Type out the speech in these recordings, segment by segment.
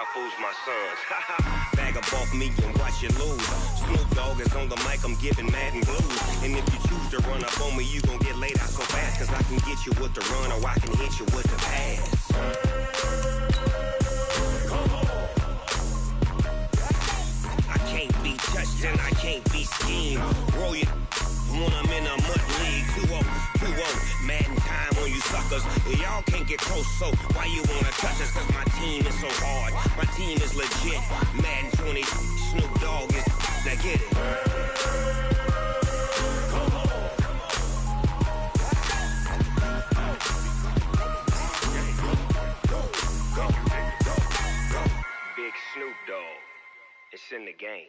y'all fools my sons. Bag up off me and watch you lose. Snoop Dogg is on the mic, I'm giving mad and blues. And if you choose to run up on me, you gon' get laid out so fast. Cause I can get you with the run or I can hit you with the pass. I can't be touched and I can't be schemed. Roll you when I'm in a mud league. 2-0, mad in time on you suckers. Y'all can't get close, so why you wanna touch us? Cause my team is so hard, my team is legit. Madden 20, Snoop Dogg is, now get it. Big Snoop Dogg, it's in the game.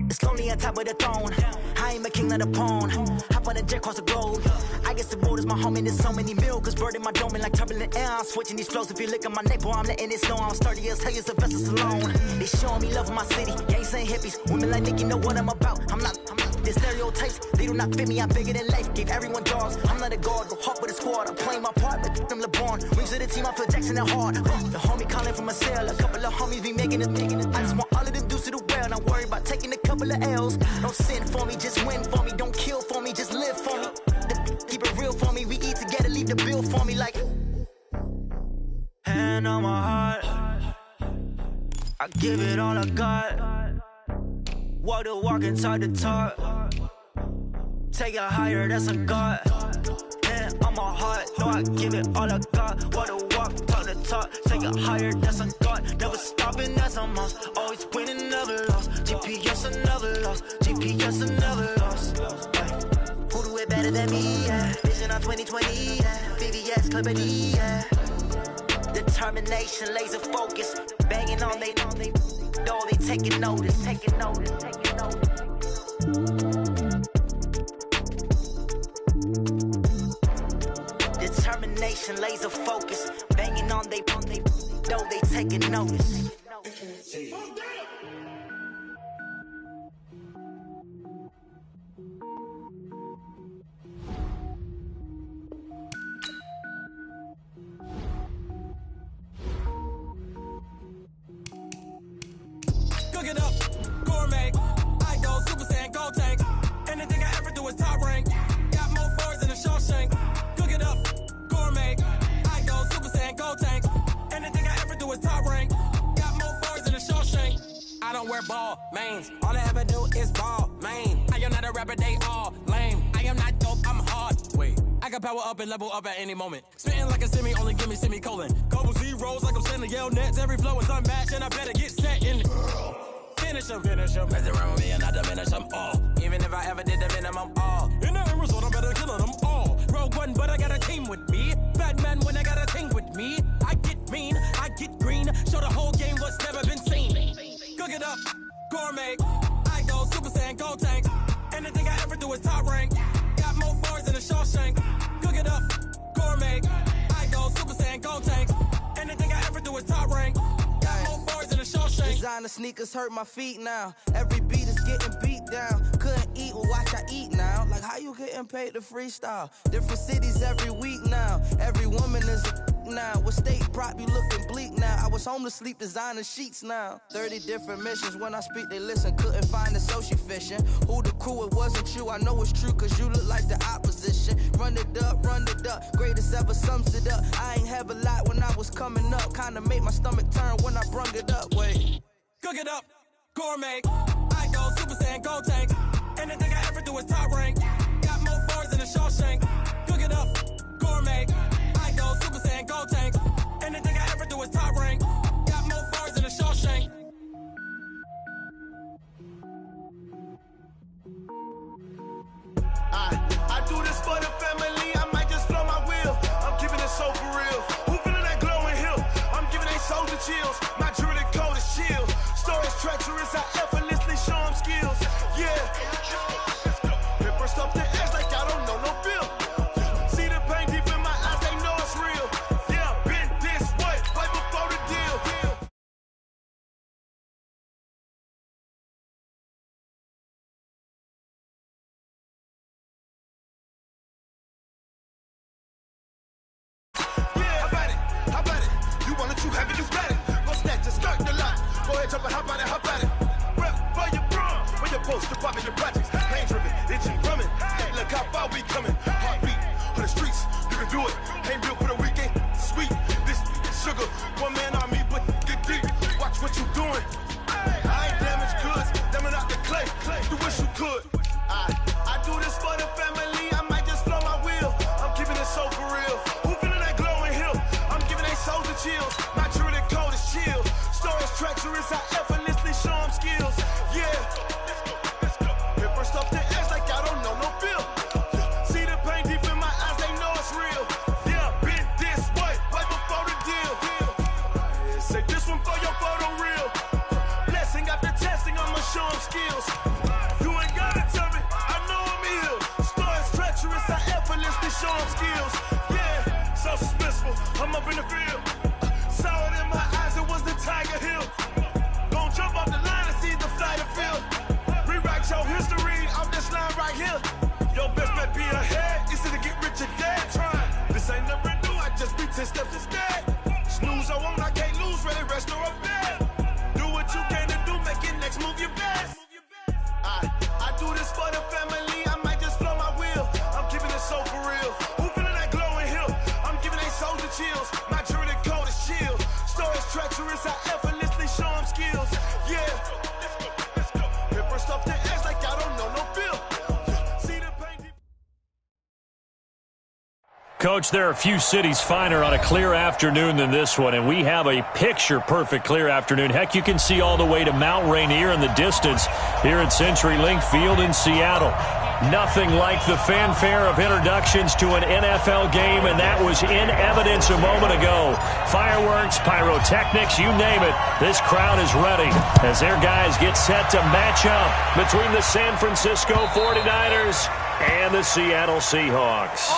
It's lonely on top of the throne. I ain't a king, not a pawn. Hop on a jet across the globe. I guess the road is my home and there's so many milkers burning my dome like turbulent air. I'm switching these flows. If you look at my neck, boy, I'm letting it snow. I'm sturdy as hell, Sylvester Stallone. They showing me love in my city. Gangs ain't hippies. Women like Nicki know what I'm about. I'm not the stereotypes. They do not fit me. I'm bigger than life. Gave everyone dogs. I'm not a guard. Go hard with a squad. I'm playing my part like them LeBron. Rings to the team. I feel Jackson and hard. The homie calling from a cell. A couple of homies be making it. I just want all of them dudes to do well. Not worry about taking a couple of L's. Don't sin for me, just win for me. Don't kill for me, just live for me. Keep it real for me. We eat together, leave the bill for me like. Hand on my heart, I give it all I got. Walk the walk and talk the talk. Take it higher, that's a God. Hand on my heart, no, I give it all I got. Walk the walk, talk the talk. Take it higher, that's a God. Never stopping, that's a must. Always winning, never lost. GPS, another loss. GPS, another loss. Who do it better than me? Yeah. Vision on 2020. Yeah. VVS, Clippity. Yeah. Determination, laser focus. Banging on they door, they taking notice. Taking notice. Determination, laser focus. Banging on they door, they taking notice. Cook it up, gourmet. I go Super Saiyan, gold tank. Anything I ever do is top rank. Got more boards than a Shawshank. Cook it up, gourmet. I go Super Saiyan, gold tank. Anything I ever do is top rank. Got more boards than a Shawshank. I don't wear ball mains. All I ever do is ball main. I am not a rapper, they all lame. I am not dope, I'm hard. Wait, I can power up and level up at any moment. Spitting like a semi, only give me semicolon. Couple zeros like I'm sending yell nets. Every flow is unmatched and I better get set in. Finish them. Mess around with me and I diminish them all. Even if I ever did the minimum all. In the end result, I better kill them all. Rogue One, but I got a team with me. Batman when I got a team with me. I get mean, I get green. Show the whole game what's never been seen. Cook it up, gourmet. I go Super Saiyan, gold tank. Anything I ever do is top rank. Got more bars than a Shawshank. Cook it up, gourmet. I go Super Saiyan, gold tank. Anything I ever do is top rank. Got more bars than a Shawshank. Designer sneakers hurt my feet now. Every beat is getting beat down. Couldn't eat, well watch I eat now. Like how you getting paid to freestyle? Different cities every week now. Every woman is a now. With state prop, you looking bleak now. I was home to sleep, designer sheets now. 30 different missions. When I speak, they listen. Couldn't find the social fishing. Who the crew, it wasn't you. I know it's true, cause you look like the opposition. Run it up. Greatest ever sums it up. I ain't have a lot when I was coming up. Kinda made my stomach turn when I brung it up. Wait. Cook it up, gourmet. I go Super Saiyan, gold tank. Anything I ever do is top rank. Got more bars than a Shawshank. Cook it up, gourmet. I go Super Saiyan, gold tank. Anything I ever do is top rank. Got more bars than a Shawshank. I do this for the family. I might just blow my wheel. I'm keeping it so for real. Who feeling that glowing hill? I'm giving they soldier chills. My jewelry code is chill. Stories treacherous. I effortlessly show them skills. Yeah. It burst up the edge like I don't know no feel. See the pain deep in my eyes. They know it's real. Yeah. You want it, you have it, you got it. Go snatch it, start the lot. Go ahead, jump and hop on it, hop at it. Rep for your bra, when you're supposed to pop in your projects. Pain driven, itching, drumming. Hey, look how far we coming. Heartbeat on the streets, you can do it. Ain't built for the weekend, sweet. This sugar, one man on me, but get deep. Watch what you doing. I ain't damaged goods, damn out the clay. You wish you could. I do this for the family. I might just blow my wheel. I'm keeping it so for real. Who feeling that glowing hill? I'm giving they souls the chills. My jewelry cold is chill. Stories treacherous, I effortlessly show them skills. Yeah. Hit first off the edge like I don't know no feel. See the pain deep in my eyes, they know it's real. Yeah, been this way, right before the deal. Say this one for your photo reel. Blessing after testing, I'ma show them skills. You ain't gotta tell me, I know I'm ill. Stories treacherous, I effortlessly show them skills. Yeah, so suspenseful, I'm up in the field. Saw it in my eyes, it was the Tiger Hill. Don't jump off the line and see the flight of field. Rewrite your history off this line right here. Your best bet be ahead, easy to get rich or dead. Trying, this ain't never new, I just be 10 steps instead. Snooze I won't, I can't lose, ready, rest or a bed. Do what you can to do, make it next move your best. I do this for the family, I might just blow my wheel. I'm keeping it so for real. Who feeling that glowing hill? I'm giving they souls the chills. My jewelry cold is chill. Stories treacherous, I effortlessly show them skills. Yeah. Hit first off the edge like I don't know no feel. See the pain deep. Coach, there are a few cities finer on a clear afternoon than this one, and we have a picture-perfect clear afternoon. Heck, you can see all the way to Mount Rainier in the distance here at CenturyLink Field in Seattle. Nothing like the fanfare of introductions to an NFL game, and that was in evidence a moment ago. Fireworks, pyrotechnics, you name it. This crowd is ready as their guys get set to match up between the San Francisco 49ers and the Seattle Seahawks.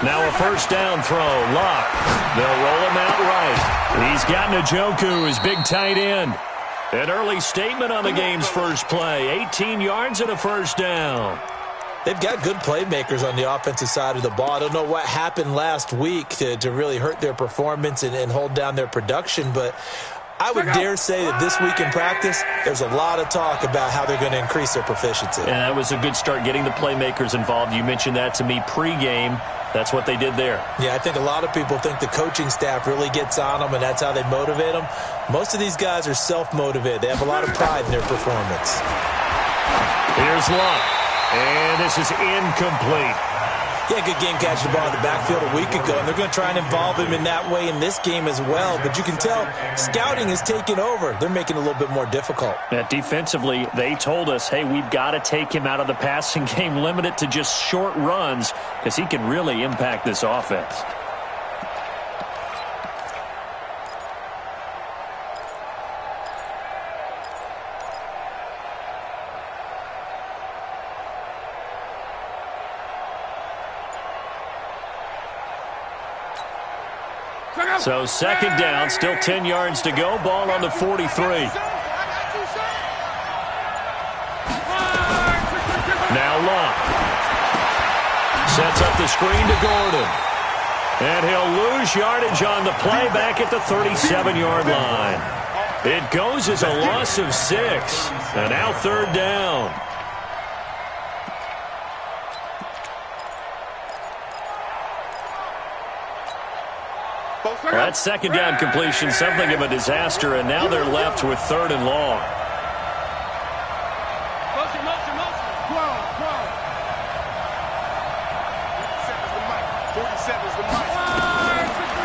Now a first down throw. Lock. They'll roll him out right. He's got Njoku, his big tight end. An early statement on the game's first play. 18 yards and a first down. They've got good playmakers on the offensive side of the ball. I don't know what happened last week to really hurt their performance and hold down their production, but I would dare say that this week in practice, there's a lot of talk about how they're going to increase their proficiency. And that was a good start, getting the playmakers involved. You mentioned that to me pregame. That's what they did there. Yeah, I think a lot of people think the coaching staff really gets on them, and that's how they motivate them. Most of these guys are self-motivated. They have a lot of pride in their performance. Here's Luck, and this is incomplete. Yeah, good game catching the ball in the backfield a week ago, and they're going to try and involve him in that way in this game as well. But you can tell scouting is taking over. They're making it a little bit more difficult. Yeah, defensively, they told us, hey, we've got to take him out of the passing game, limit it to just short runs, because he can really impact this offense. So second down, still 10 yards to go. Ball on the 43. Now Luck. Sets up the screen to Gordon. And he'll lose yardage on the play back at the 37-yard line. It goes as a loss of 6. And now third down. Well, that second down completion, something of a disaster, and now they're left with third and long.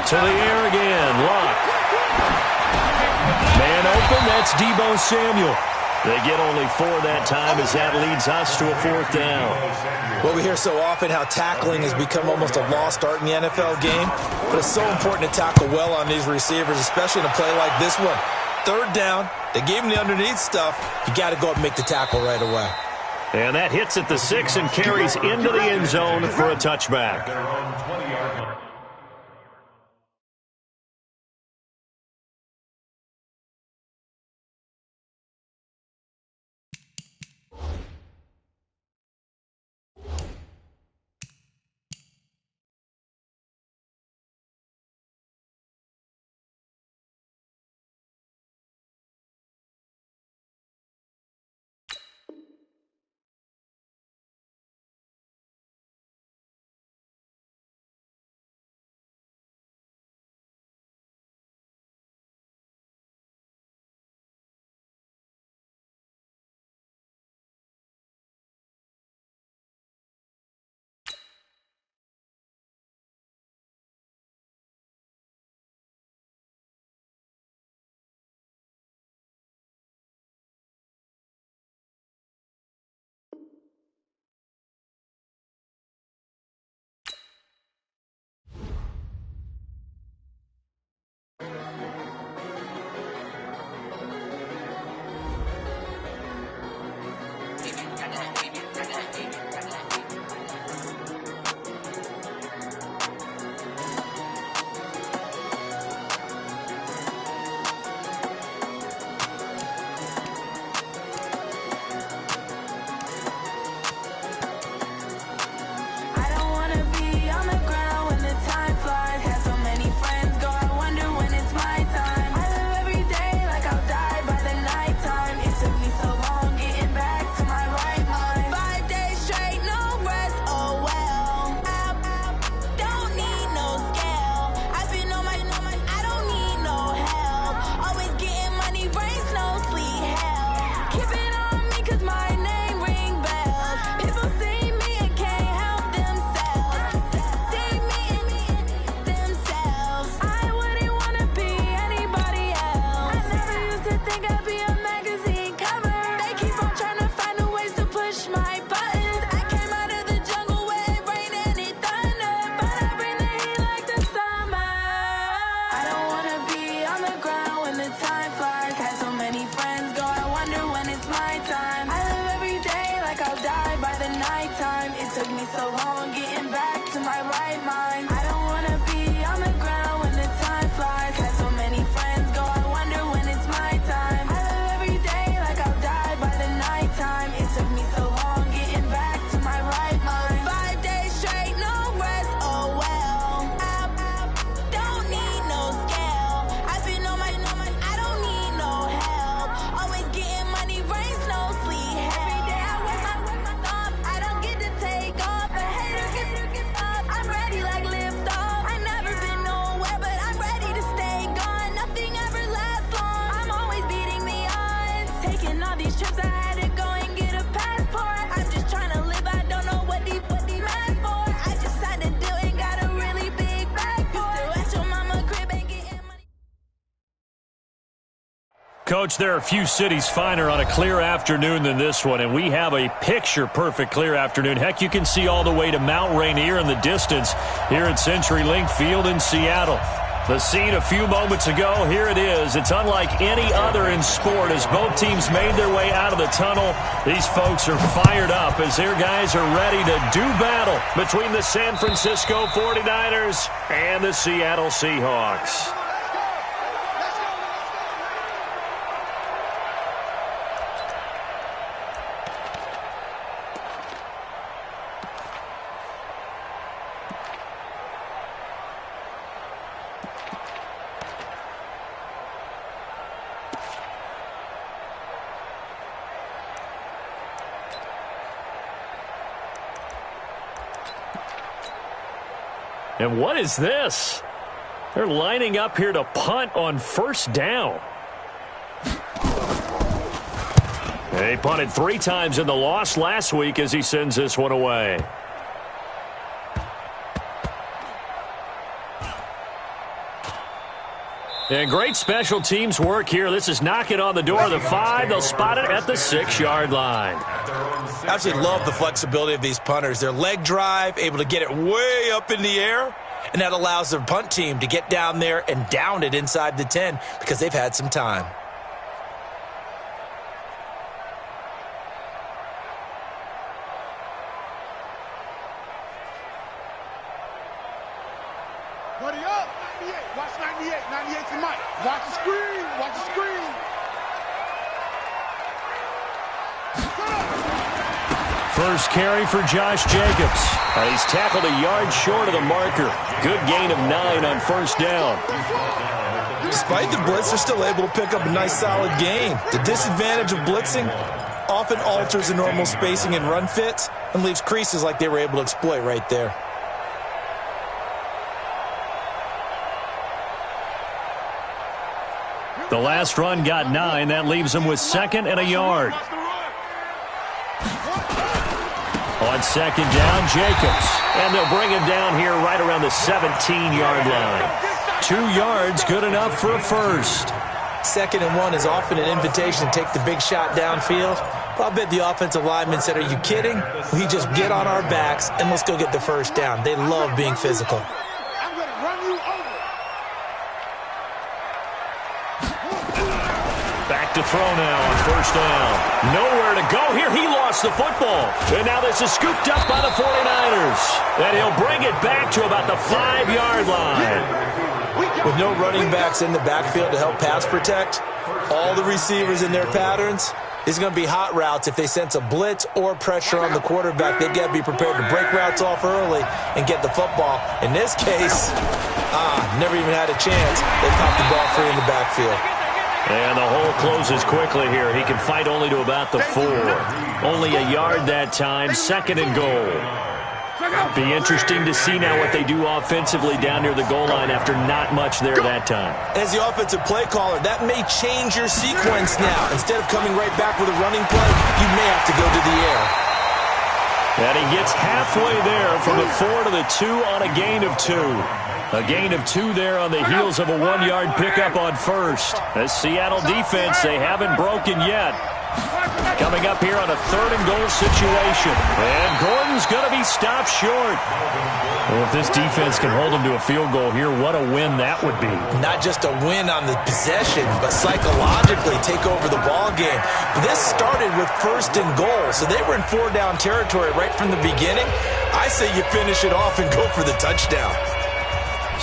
To the air again, Luck. Man open, that's Deebo Samuel. They get only 4 that time as that leads us to a fourth down. Well, we hear so often how tackling has become almost a lost art in the NFL game, but it's so important to tackle well on these receivers, especially in a play like this one. third down. They gave him the underneath stuff. You got to go up and make the tackle right away. And that hits at the 6 and carries into the end zone for a touchback. Coach, there are a few cities finer on a clear afternoon than this one, and we have a picture-perfect clear afternoon. Heck, you can see all the way to Mount Rainier in the distance here at CenturyLink Field in Seattle. The scene a few moments ago, here it is. It's unlike any other in sport as both teams made their way out of the tunnel. These folks are fired up as their guys are ready to do battle between the San Francisco 49ers and the Seattle Seahawks. And what is this? They're lining up here to punt on first down. They punted 3 times in the loss last week as he sends this one away. And great special teams work here. This is knocking on the door of the 5. They'll spot it at the 6-yard line. Absolutely love the flexibility of these punters. Their leg drive, able to get it way up in the air, and that allows their punt team to get down there and down it inside the 10 because they've had some time. Buddy up. 98. Watch 98. 98 to Mike. Watch the screen. Watch the screen. First carry for Josh Jacobs. He's tackled a yard short of the marker. Good gain of 9 on first down. Despite the blitz, they're still able to pick up a nice solid gain. The disadvantage of blitzing often alters the normal spacing and run fits and leaves creases like they were able to exploit right there. The last run got 9. That leaves them with 2nd and a yard. On 2nd down, Jacobs. And they'll bring him down here right around the 17-yard line. 2 yards, good enough for a first. 2nd and 1 is often an invitation to take the big shot downfield. Well, I bet the offensive lineman said, are you kidding? We just get on our backs and let's go get the first down. They love being physical. I'm going to run you over. Back to throw now on first down. Nowhere to go here. He lost the football. And now this is scooped up by the 49ers. And he'll bring it back to about the 5-yard line. With no running backs in the backfield to help pass protect, all the receivers in their patterns, it's going to be hot routes. If they sense a blitz or pressure on the quarterback, they've got to be prepared to break routes off early and get the football. In this case, never even had a chance. They popped the ball free in the backfield. And the hole closes quickly here. He can fight only to about the 4. Only a yard that time, 2nd and goal. Be interesting to see now what they do offensively down near the goal line after not much there that time. As the offensive play caller, that may change your sequence now. Instead of coming right back with a running play, you may have to go to the air. And he gets halfway there from the 4 to the 2 on a gain of 2. A gain of 2 there on the heels of a 1-yard pickup on first. The Seattle defense, they haven't broken yet. Coming up here on a 3rd and goal situation. And Gordon's going to be stopped short. Well, if this defense can hold them to a field goal here, what a win that would be. Not just a win on the possession, but psychologically take over the ball game. This started with 1st and goal, so they were in 4-down territory right from the beginning. I say you finish it off and go for the touchdown.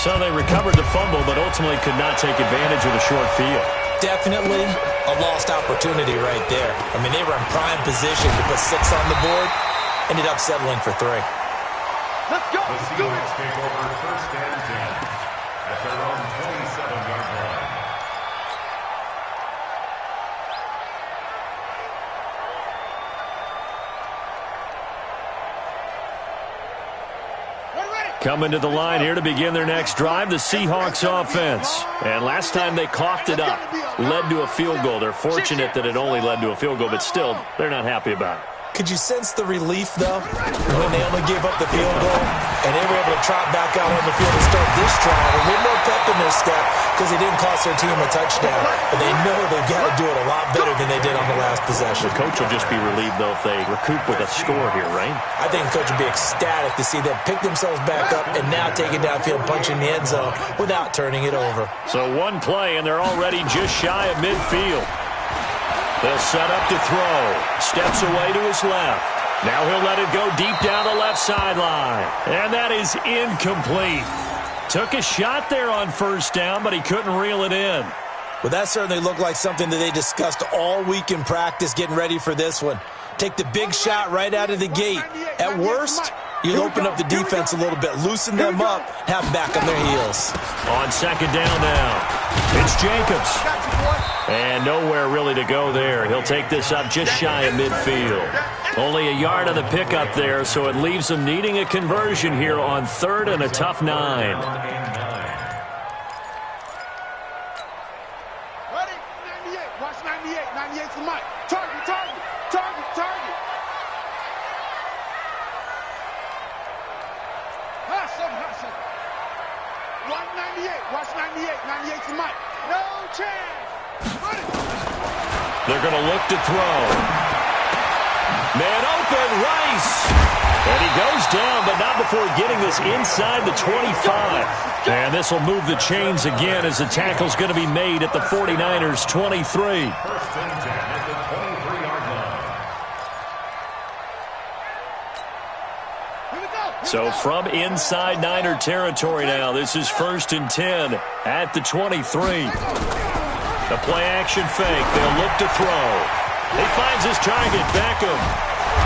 So they recovered the fumble, but ultimately could not take advantage of the short field. Definitely a lost opportunity right there. I mean, they were in prime position to put 6 on the board. Ended up settling for 3. Let's go. The Seahawks take over 1st and 10 at their own 27-yard line. Coming to the line here to begin their next drive, the Seahawks offense. And last time they coughed it up, led to a field goal. They're fortunate that it only led to a field goal, but still, they're not happy about it. Could you sense the relief, though, when they only gave up the field goal and they were able to trot back out on the field and start this drive? A little more pep in their step because they didn't cost their team a touchdown. But they know they've got to do it a lot better than they did on the last possession. The coach will just be relieved, though, if they recoup with a score here, right? I think the coach will be ecstatic to see them pick themselves back up and now take it downfield, punching the end zone without turning it over. So one play, and they're already just shy of midfield. They'll set up to throw. Steps away to his left. Now he'll let it go deep down the left sideline. And that is incomplete. Took a shot there on first down, but he couldn't reel it in. Well, that certainly looked like something that they discussed all week in practice getting ready for this one. Take the big shot right out of the gate. At worst, you'll open up the defense a little bit, loosen them up, have them back on their heels. On 2nd down now, it's Jacobs. And nowhere really to go there. He'll take this up just shy of midfield. Only a yard on the pickup there, so it leaves them needing a conversion here on 3rd and a tough 9. Ready? 98. Watch 98. 98 to Mike. Target, target, target, target. Hustle. Watch 98. Watch 98. 98 to Mike. No chance. They're going to look to throw. Man open, Rice. And he goes down, but not before getting this inside the 25. And this will move the chains again as the tackle's going to be made at the 49ers' 23. 1st and 10 at the 23-yard line. So from inside Niner territory now, this is 1st and 10 at the 23. The play action fake. They'll look to throw. He finds his target, Beckham.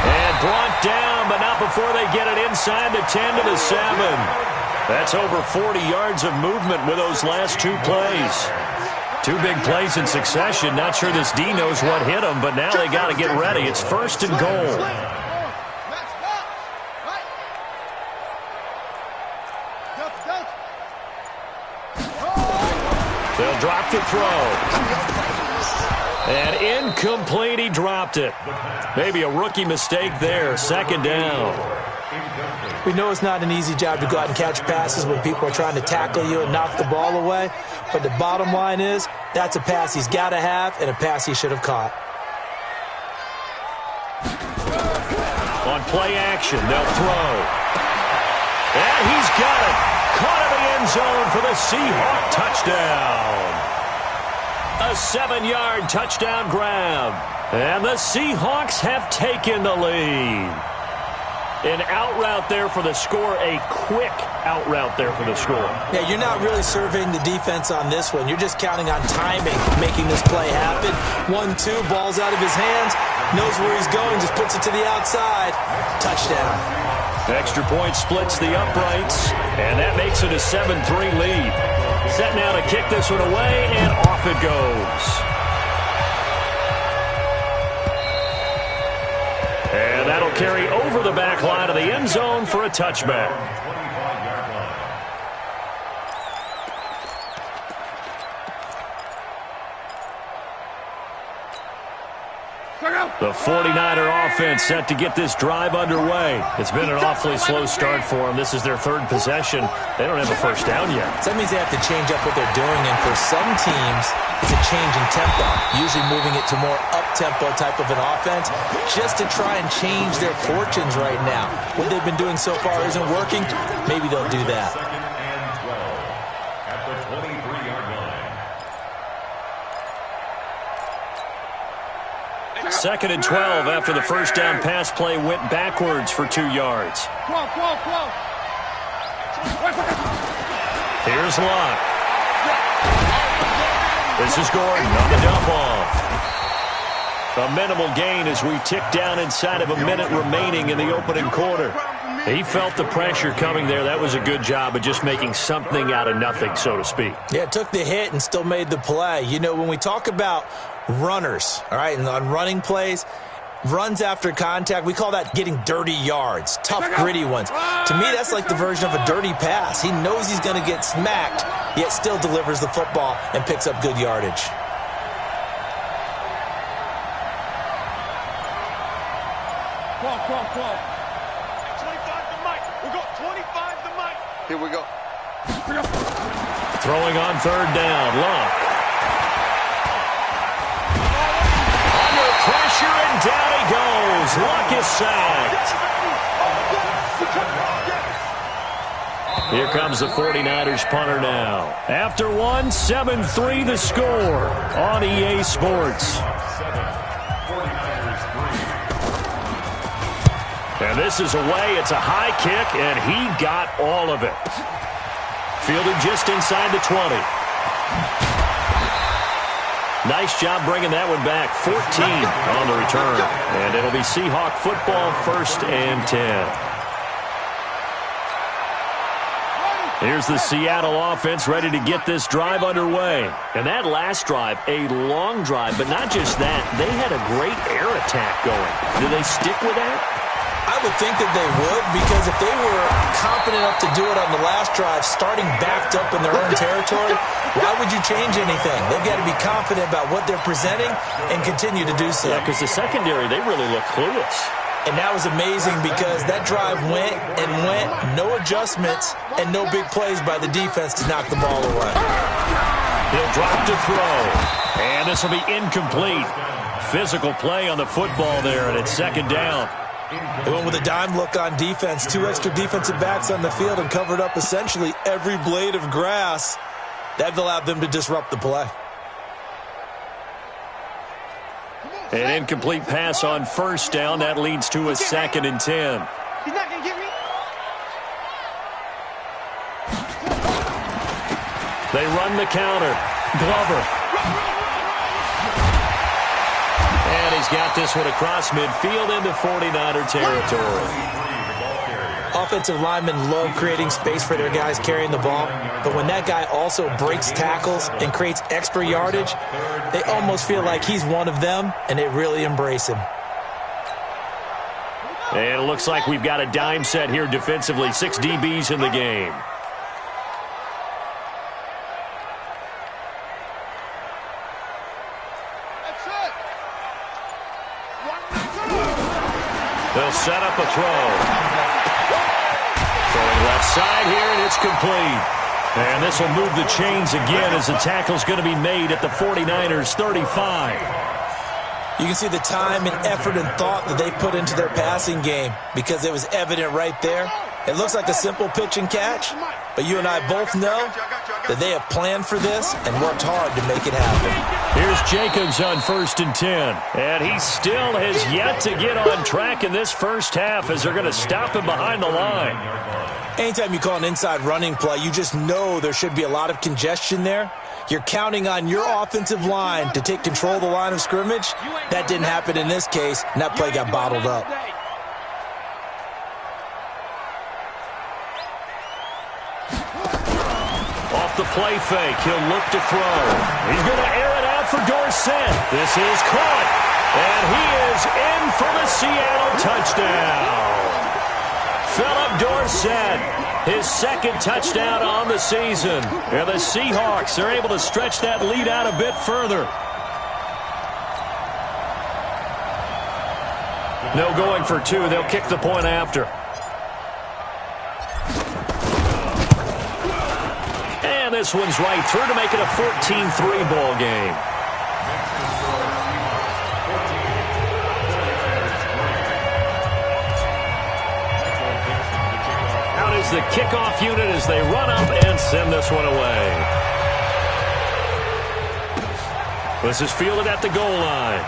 And brought down, but not before they get it inside the 10 to the 7. That's over 40 yards of movement with those last 2 plays. 2 big plays in succession. Not sure this D knows what hit him, but now they got to get ready. It's 1st and goal. They'll drop the throw. And incomplete, he dropped it. Maybe a rookie mistake there. 2nd down. We know it's not an easy job to go out and catch passes when people are trying to tackle you and knock the ball away. But the bottom line is, that's a pass he's got to have and a pass he should have caught. On play action, they'll throw. And he's got it. Caught in the end zone for the Seahawk touchdown. A 7-yard touchdown grab. And the Seahawks have taken the lead. An out route there for the score. A quick out route there for the score. Yeah, you're not really surveying the defense on this one. You're just counting on timing, making this play happen. 1-2, ball's out of his hands. Knows where he's going, just puts it to the outside. Touchdown. Extra point splits the uprights, and that makes it a 7-3 lead. Set now to kick this one away, and off it goes. And that'll carry over the back line of the end zone for a touchback. The 49er offense set to get this drive underway. It's been an awfully slow start for them. This is their 3rd possession. They don't have a first down yet. So that means they have to change up what they're doing, and for some teams, it's a change in tempo, usually moving it to more up-tempo type of an offense just to try and change their fortunes right now. What they've been doing so far isn't working. Maybe they'll do that. 2nd and 12 at the 23-yard line. 2nd and 12 after the first down pass play went backwards for 2 yards. Here's Locke. This is Gordon on the dump off. A minimal gain as we tick down inside of a minute remaining in the opening quarter. He felt the pressure coming there. That was a good job of just making something out of nothing, so to speak. Yeah, took the hit and still made the play. You know, when we talk about runners, all right, and on running plays, runs after contact, we call that getting dirty yards, tough, gritty ones. To me, that's like the version of a dirty pass. He knows he's going to get smacked, yet still delivers the football and picks up good yardage. Here we go. Throwing on 3rd down, Locke. Under pressure, and down he goes. Locke is sacked. Here comes the 49ers punter now. After 1, 7-3 the score on EA Sports. And this is away. It's a high kick, and he got all of it. Fielded just inside the 20. Nice job bringing that one back. 14 on the return. And it'll be Seahawk football, 1st and 10. Here's the Seattle offense ready to get this drive underway. And that last drive, a long drive, but not just that. They had a great air attack going. Do they stick with that? I would think that they would, because if they were competent enough to do it on the last drive, starting backed up in their own territory, why would you change anything? They've got to be confident about what they're presenting and continue to do so. Yeah, because the secondary, they really look clueless. And that was amazing because that drive went and went, no adjustments, and no big plays by the defense to knock the ball away. He'll drop to throw. And this will be incomplete. Physical play on the football there, and it's 2nd down. They went with a dime look on defense. 2 extra defensive backs on the field and covered up essentially every blade of grass. That allowed them to disrupt the play. An incomplete pass on 1st down. That leads to a 2nd and 10. He's not going to get me. They run the counter. Glover. And he's got this one across midfield into 49er territory. Offensive linemen love creating space for their guys carrying the ball, but when that guy also breaks tackles and creates extra yardage, they almost feel like he's one of them, and they really embrace him. And it looks like we've got a dime set here defensively. 6 DBs in the game. They'll set up a throw. Throwing left side here, and it's complete. And this will move the chains again as the tackle's going to be made at the 49ers 35. You can see the time and effort and thought that they put into their passing game because it was evident right there. It looks like a simple pitch and catch, but you and I both know that they have planned for this and worked hard to make it happen. Here's Jacobs on 1st and 10. And he still has yet to get on track in this first half as they're going to stop him behind the line. Anytime you call an inside running play, you just know there should be a lot of congestion there. You're counting on your offensive line to take control of the line of scrimmage. That didn't happen in this case, and that play got bottled up. Off the play fake, he'll look to throw. He's going to air it out for Dorsett. This is caught, and he is in for the Seattle touchdown. Philip Dorsett, his second touchdown on the season. And the Seahawks are able to stretch that lead out a bit further. No going for 2. They'll kick the point after. And this one's right through to make it a 14-3 ball game. The kickoff unit as they run up and send this one away. This is fielded at the goal line.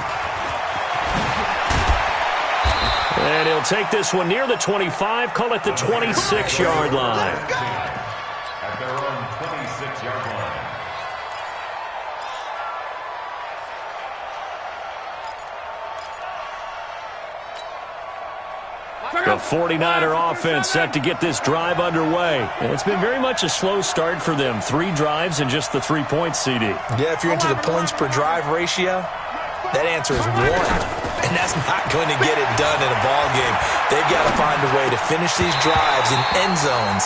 And he'll take this one near the 25, call it the 26-yard line. At their own 26-yard line. The 49er offense set to get this drive underway. And it's been very much a slow start for them. 3 drives and just the 3 points, CD. Yeah, if you're into the points per drive ratio, that answer is 1. And that's not going to get it done in a ball game. They've got to find a way to finish these drives in end zones,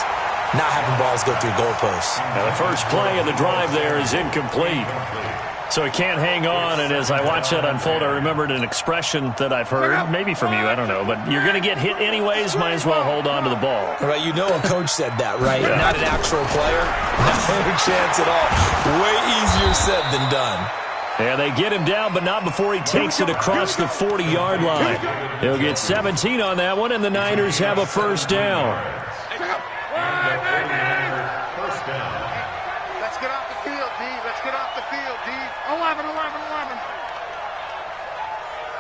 not having balls go through goalposts. Now the first play of the drive there is incomplete. So he can't hang on, and as I watch that unfold, I remembered an expression that I've heard, maybe from you, I don't know, but you're going to get hit anyways, might as well hold on to the ball. Right, you know a coach said that, right? Yeah. Not an actual player. No chance at all. Way easier said than done. Yeah, they get him down, but not before he takes it across the 40-yard line. He'll get 17 on that one, and the Niners have a first down. Let's get off the field, D. Let's get off the field, D. 11.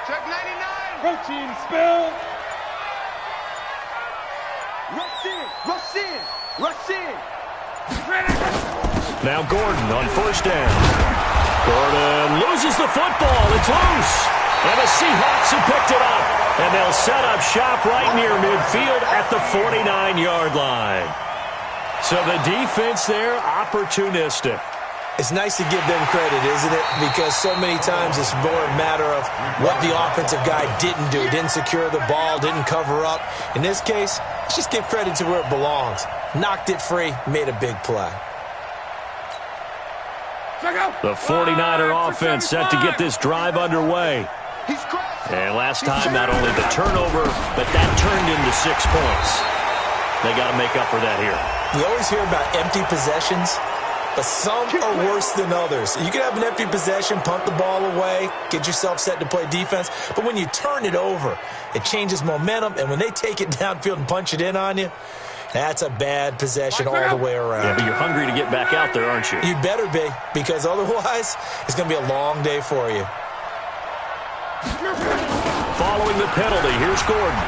Check 99. Protein spill. Rush in. Now Gordon on first down. Gordon loses the football. It's loose. And the Seahawks have picked it up. And they'll set up shop right near midfield at the 49-yard line. So the defense there, opportunistic. It's nice to give them credit, isn't it? Because so many times it's more a matter of what the offensive guy didn't do. Didn't secure the ball, didn't cover up. In this case, let's just give credit to where it belongs. Knocked it free, made a big play. The 49er offense set to get this drive underway. And last time, not only the turnover, but that turned into 6 points. They got to make up for that here. We always hear about empty possessions, but some are worse than others. You can have an empty possession, punt the ball away, get yourself set to play defense, but when you turn it over, it changes momentum, and when they take it downfield and punch it in on you, that's a bad possession all the way around. Yeah, but you're hungry to get back out there, aren't you? You better be, because otherwise, it's going to be a long day for you. Following the penalty, here's Gordon.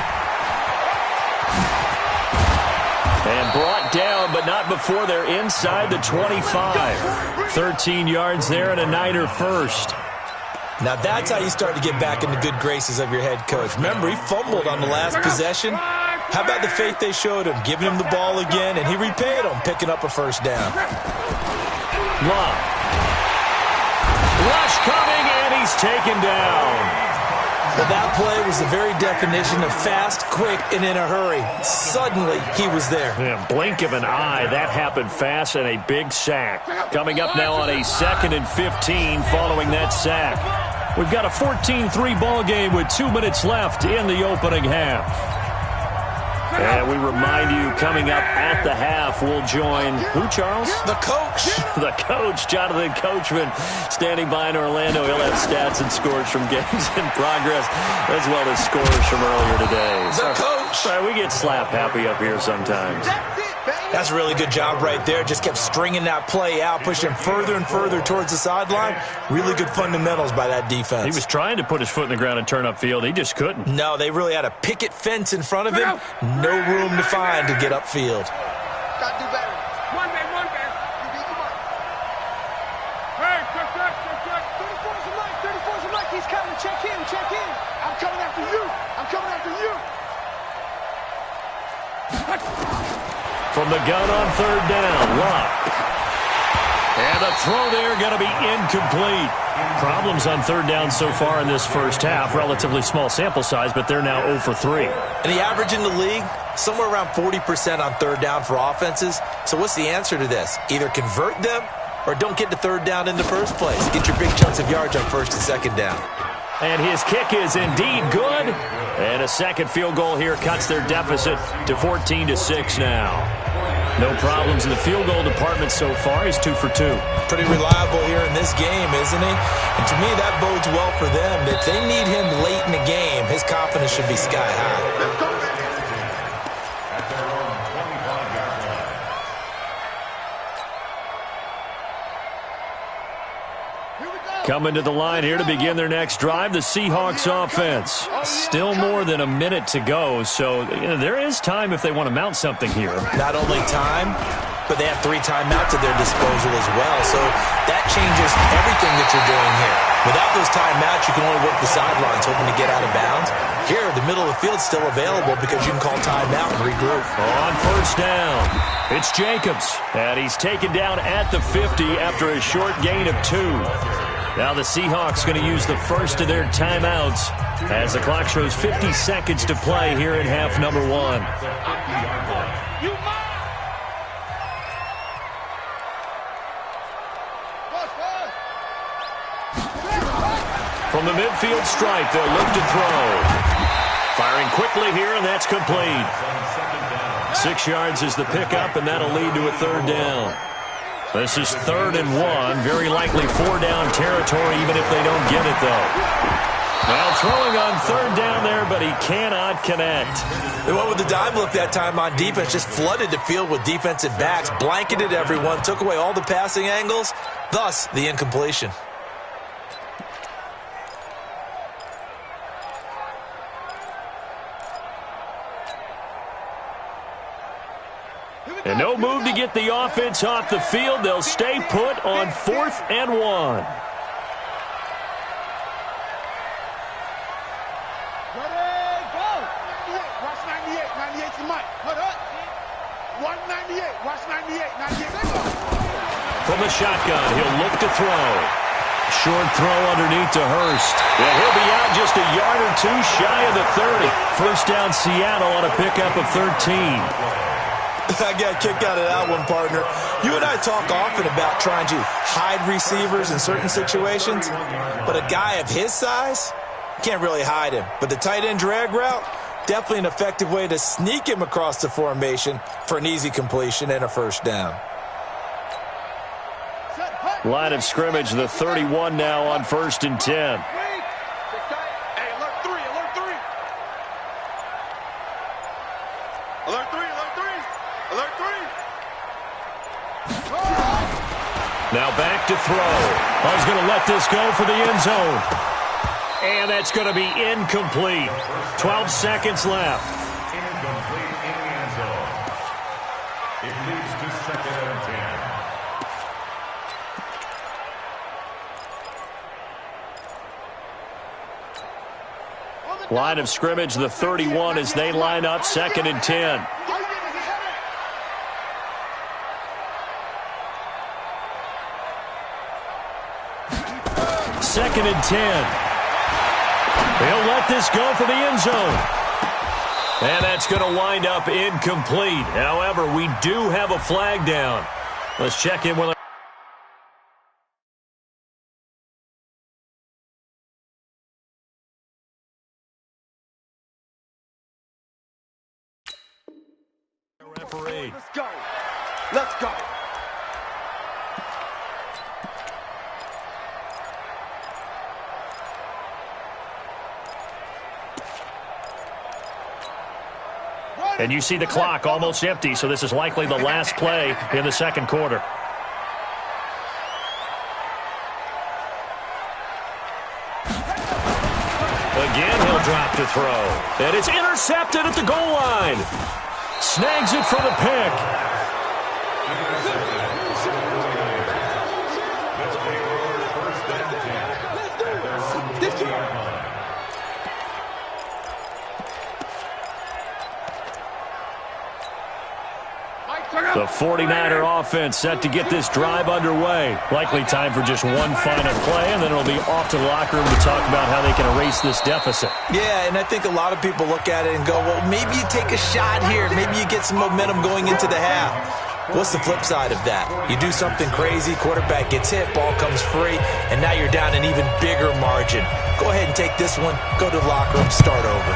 And brought down but not before they're inside the 25. 13 yards there and a Niner first. Now that's how you start to get back in the good graces of your head coach. Remember, he fumbled on the last possession. How about the faith they showed him, giving him the ball again, and he repaid him, picking up a first down. Love. Rush coming, and he's taken down. Well, that play was the very definition of fast, quick, and in a hurry. Suddenly, he was there. Yeah, blink of an eye. That happened fast and a big sack. Coming up now on a 2nd and 15 following that sack. We've got a 14-3 ball game with 2 minutes left in the opening half. And we remind you, coming up at the half, we'll join who, Charles? The coach. The coach, Jonathan Coachman, standing by in Orlando. He'll have stats and scores from games in progress, as well as scores from earlier today. The coach. Sorry, we get slap happy up here sometimes. That's a really good job right there. Just kept stringing that play out, pushing further and further towards the sideline. Really good fundamentals by that defense. He was trying to put his foot in the ground and turn upfield. He just couldn't. No, they really had a picket fence in front of him. No room to find to get upfield. Gotta do better. One man. Come on. Hey, check. 34's a light. He's coming. Check in. I'm coming after you. From the gun on 3rd down, Locke. And the throw there going to be incomplete. Problems on 3rd down so far in this first half. Relatively small sample size, but they're now 0 for 3. And the average in the league, somewhere around 40% on 3rd down for offenses. So what's the answer to this? Either convert them or don't get to 3rd down in the first place. Get your big chunks of yards on 1st and 2nd down. And his kick is indeed good. And a second field goal here cuts their deficit to 14-6 now. No problems in the field goal department so far. He's 2 for 2. Pretty reliable here in this game, isn't he? And to me, that bodes well for them. If they need him late in the game, his confidence should be sky high. Coming to the line here to begin their next drive, the Seahawks offense. Still more than a minute to go, so there is time if they want to mount something here. Not only time, but they have 3 timeouts at their disposal as well, so that changes everything that you're doing here. Without those timeouts, you can only work the sidelines, hoping to get out of bounds. Here, the middle of the field's still available because you can call timeout and regroup. On 1st down, it's Jacobs, and he's taken down at the 50 after a short gain of 2. Now the Seahawks going to use the first of their timeouts as the clock shows 50 seconds to play here in half number 1. From the midfield stripe, they'll look to throw. Firing quickly here, and that's complete. 6 yards is the pickup, and that'll lead to a 3rd down. This is 3rd and 1. Very likely 4-down territory, even if they don't get it, though. Well, throwing on 3rd down there, but he cannot connect. They went with the dime look that time on defense, just flooded the field with defensive backs, blanketed everyone, took away all the passing angles, thus the incompletion. And no move to get the offense off the field. They'll stay put on 4th and 1. Ready, go! 98, watch 98. 98's the mic. Hold up. 198, watch 98. 98, go! From the shotgun, he'll look to throw. Short throw underneath to Hurst. And he'll be out just a yard or 2 shy of the 30. 1st down Seattle on a pickup of 13. I got a kick out of that one, partner. You and I talk often about trying to hide receivers in certain situations, but a guy of his size, can't really hide him. But the tight end drag route, definitely an effective way to sneak him across the formation for an easy completion and a 1st down. Line of scrimmage, the 31 now on 1st and 10. Now back to throw. I was going to let this go for the end zone. And that's going to be incomplete. 12 seconds left. Incomplete in the end zone. It leads to Line of scrimmage, the 31 as they line up 2nd and 10. Second and 10. He'll let this go for the end zone. And that's going to wind up incomplete. However, we do have a flag down. Let's check in with our referee. Let's go. Let's go. And you see the clock almost empty, so this is likely the last play in the second quarter. Again, he'll drop to throw. And it's intercepted at the goal line. Snags it for the pick. The 49er offense set to get this drive underway. Likely time for just one final play, and then it'll be off to the locker room to talk about how they can erase this deficit. Yeah, and I think a lot of people look at it and go, well, maybe you take a shot here. Maybe you get some momentum going into the half. What's the flip side of that? You do something crazy, quarterback gets hit, ball comes free, and now you're down an even bigger margin. Go ahead and take this one, go to the locker room, start over.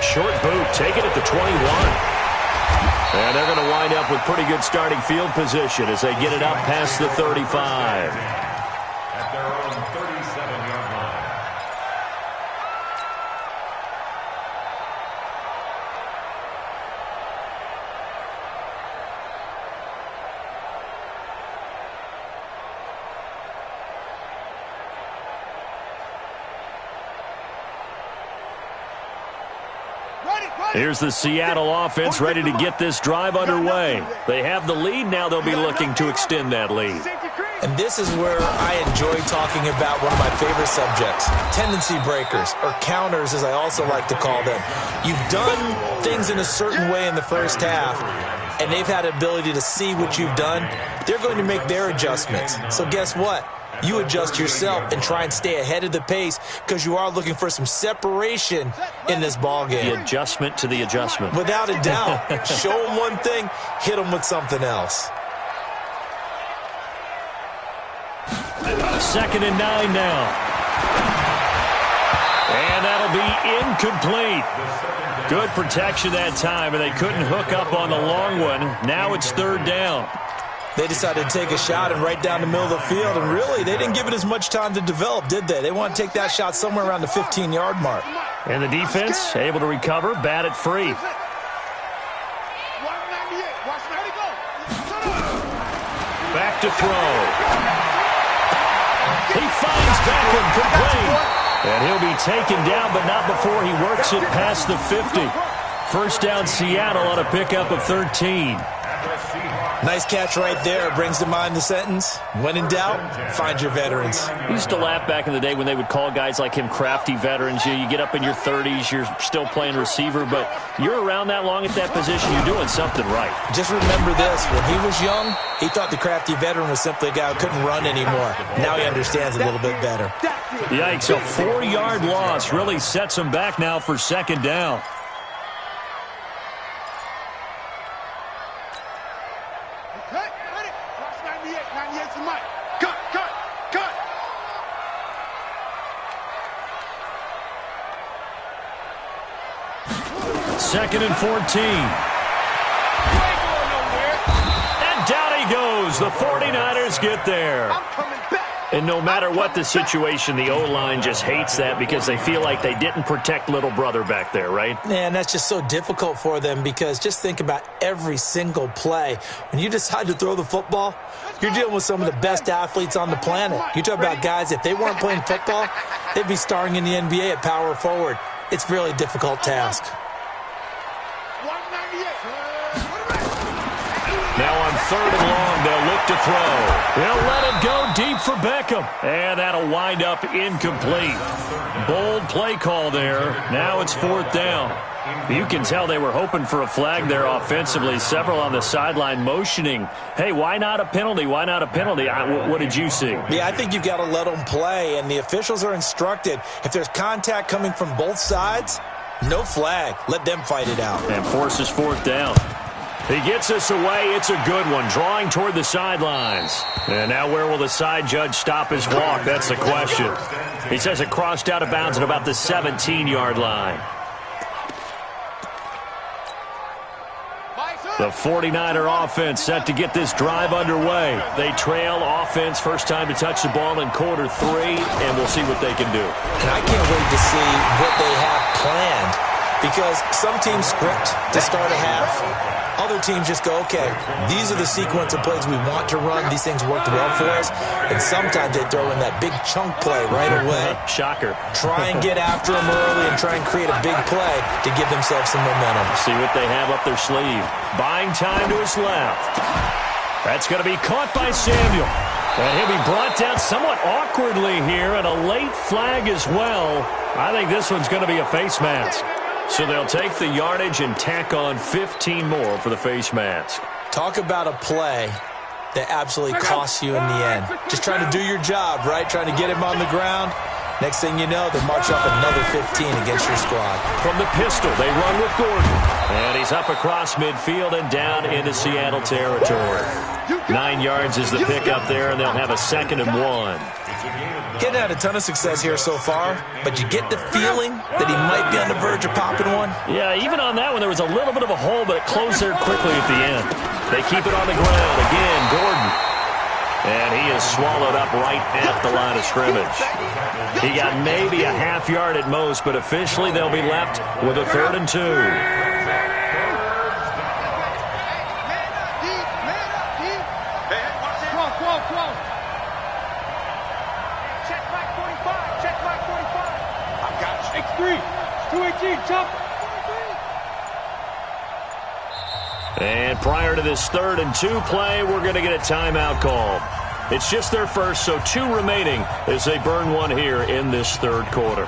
Short boot, take it at the 21. And they're going to wind up with pretty good starting field position as they get it up past the 35. At their own 37-yard line. Here's the Seattle offense ready to get this drive underway. They have the lead. Now they'll be looking to extend that lead. And this is where I enjoy talking about one of my favorite subjects, tendency breakers, or counters as I also like to call them. You've done things in a certain way in the first half, and they've had the ability to see what you've done. They're going to make their adjustments. So guess what? You adjust yourself and try and stay ahead of the pace because you are looking for some separation in this ball game. The adjustment to the adjustment. Without a doubt. Show them one thing, hit them with something else. 2nd and 9 now. And that'll be incomplete. Good protection that time, and they couldn't hook up on the long one. Now it's 3rd down. They decided to take a shot and right down the middle of the field, and really, they didn't give it as much time to develop, did they? They want to take that shot somewhere around the 15-yard mark. And the defense able to recover, bat it free. Back to throw. He finds Beckham complete. And he'll be taken down, but not before he works it past the 50. First down, Seattle on a pickup of 13. Nice catch right there. Brings to mind the sentence, when in doubt, find your veterans. We used to laugh back in the day when they would call guys like him crafty veterans. You get up in your 30s, you're still playing receiver, but you're around that long at that position, you're doing something right. Just remember this, when he was young, he thought the crafty veteran was simply a guy who couldn't run anymore. Now he understands a little bit better. Yikes, a 4-yard loss really sets him back now for 2nd down. Second and 14. And down he goes. The 49ers get there. And no matter what the situation, the O-line just hates that because they feel like they didn't protect little brother back there, right? Man, that's just so difficult for them because just think about every single play. When you decide to throw the football, you're dealing with some of the best athletes on the planet. You talk about guys, if they weren't playing football, they'd be starring in the NBA at power forward. It's a really difficult task. Now on 3rd and long, they'll look look to throw. He'll let it go deep for Beckham. And that'll wind up incomplete. Bold play call there. Now it's 4th down. You can tell they were hoping for a flag there offensively. Several on the sideline motioning, hey, why not a penalty? Why not a penalty? What did you see? Yeah, I think you've got to let them play, and the officials are instructed. If there's contact coming from both sides, no flag. Let them fight it out. And forces 4th down. He gets us away. It's a good one, drawing toward the sidelines. And now where will the side judge stop his walk? That's the question. He says it crossed out of bounds at about the 17-yard line. The 49er offense set to get this drive underway. They trail offense, first time to touch the ball in quarter 3, and we'll see what they can do. And I can't wait to see what they have planned, because some teams script to start a half. Other teams just go, okay, these are the sequence of plays we want to run. These things worked well for us. And sometimes they throw in that big chunk play right away. Shocker. Try and get after them early and try and create a big play to give themselves some momentum. See what they have up their sleeve. Buying time to his left. That's going to be caught by Samuel. And he'll be brought down somewhat awkwardly here, and a late flag as well. I think this one's going to be a face mask. So they'll take the yardage and tack on 15 more for the face mask. Talk about a play that absolutely costs you in the end. Just trying to do your job, right? Trying to get him on the ground. Next thing you know, they march up another 15 against your squad. From the pistol, they run with Gordon. And he's up across midfield and down into Seattle territory. 9 yards is the pickup there, and they'll have a 2nd and 1. Getting had a ton of success here so far, but you get the feeling that he might be on the verge of popping one. Yeah, even on that one, there was a little bit of a hole, but it closed there quickly at the end. They keep it on the ground. Again, Gordon. And he is swallowed up right at the line of scrimmage. He got maybe a half yard at most, but officially they'll be left with a 3rd and 2. And prior to this 3rd and 2 play, we're going to get a timeout called. It's just their first, so 2 remaining as they burn one here in this 3rd quarter.